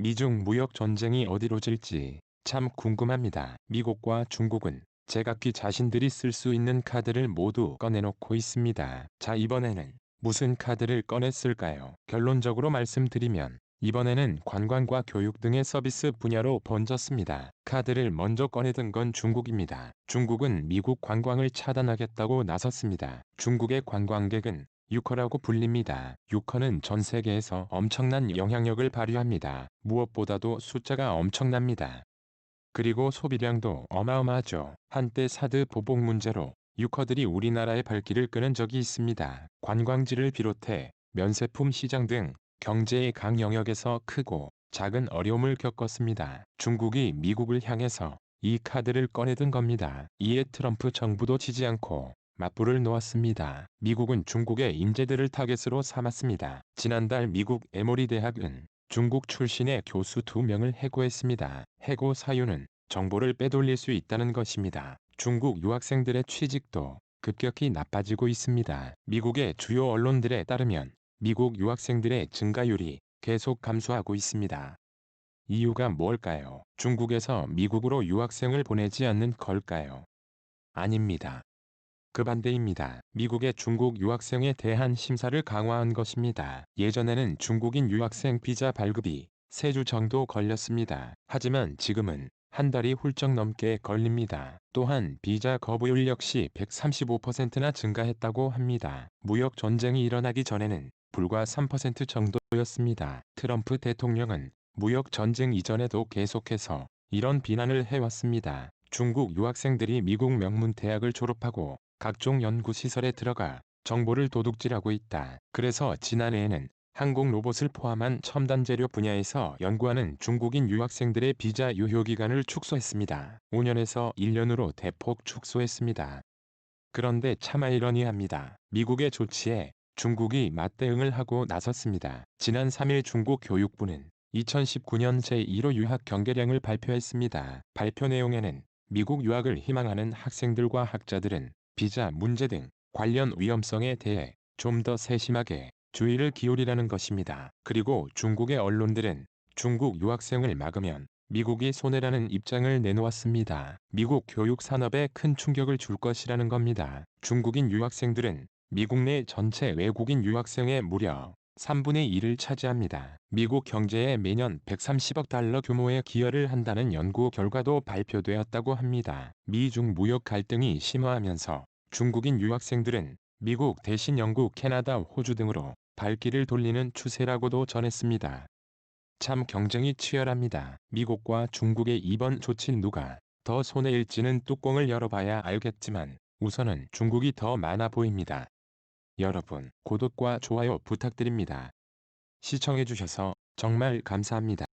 미중 무역 전쟁이 어디로질지 참 궁금합니다. 미국과 중국은 제각기 자신들이 쓸 수 있는 카드를 모두 꺼내놓고 있습니다. 자, 이번에는 무슨 카드를 꺼냈을까요? 결론적으로 말씀드리면 이번에는 관광과 교육 등의 서비스 분야로 번졌습니다. 카드를 먼저 꺼내든 건 중국입니다. 중국은 미국 관광을 차단하겠다고 나섰습니다. 중국의 관광객은 유커라고 불립니다. 유커는 전 세계에서 엄청난 영향력을 발휘합니다. 무엇보다도 숫자가 엄청납니다. 그리고 소비량도 어마어마하죠. 한때 사드 보복 문제로 유커들이 우리나라의 발길을 끄는 적이 있습니다. 관광지를 비롯해 면세품 시장 등 경제의 각 영역에서 크고 작은 어려움을 겪었습니다. 중국이 미국을 향해서 이 카드를 꺼내든 겁니다. 이에 트럼프 정부도 지지 않고 맞불을 놓았습니다. 미국은 중국의 인재들을 타겟으로 삼았습니다. 지난달 미국 에모리 대학은 중국 출신의 교수 2명을 해고했습니다. 해고 사유는 정보를 빼돌릴 수 있다는 것입니다. 중국 유학생들의 취직도 급격히 나빠지고 있습니다. 미국의 주요 언론들에 따르면 미국 유학생들의 증가율이 계속 감소하고 있습니다. 이유가 뭘까요? 중국에서 미국으로 유학생을 보내지 않는 걸까요? 아닙니다. 그 반대입니다. 미국의 중국 유학생에 대한 심사를 강화한 것입니다. 예전에는 중국인 유학생 비자 발급이 3주 정도 걸렸습니다. 하지만 지금은 한 달이 훌쩍 넘게 걸립니다. 또한 비자 거부율 역시 135%나 증가했다고 합니다. 무역 전쟁이 일어나기 전에는 불과 3% 정도였습니다. 트럼프 대통령은 무역 전쟁 이전에도 계속해서 이런 비난을 해왔습니다. 중국 유학생들이 미국 명문 대학을 졸업하고 각종 연구시설에 들어가 정보를 도둑질하고 있다. 그래서 지난해에는 항공 로봇을 포함한 첨단 재료 분야에서 연구하는 중국인 유학생들의 비자 유효 기간을 축소했습니다. 5년에서 1년으로 대폭 축소했습니다. 그런데 참 아이러니합니다. 미국의 조치에 중국이 맞대응을 하고 나섰습니다. 지난 3일 중국 교육부는 2019년 제1호 유학 경계령을 발표했습니다. 발표 내용에는 미국 유학을 희망하는 학생들과 학자들은 비자 문제 등 관련 위험성에 대해 좀 더 세심하게 주의를 기울이라는 것입니다. 그리고 중국의 언론들은 중국 유학생을 막으면 미국이 손해라는 입장을 내놓았습니다. 미국 교육 산업에 큰 충격을 줄 것이라는 겁니다. 중국인 유학생들은 미국 내 전체 외국인 유학생의 무려 3분의 1을 차지합니다. 미국 경제에 매년 130억 달러 규모의 기여를 한다는 연구 결과도 발표되었다고 합니다. 미중 무역 갈등이 심화하면서 중국인 유학생들은 미국 대신 영국, 캐나다, 호주 등으로 발길을 돌리는 추세라고도 전했습니다. 참 경쟁이 치열합니다. 미국과 중국의 이번 조치 누가 더 손해일지는 뚜껑을 열어봐야 알겠지만 우선은 중국이 더 많아 보입니다. 여러분, 구독과 좋아요 부탁드립니다. 시청해주셔서 정말 감사합니다.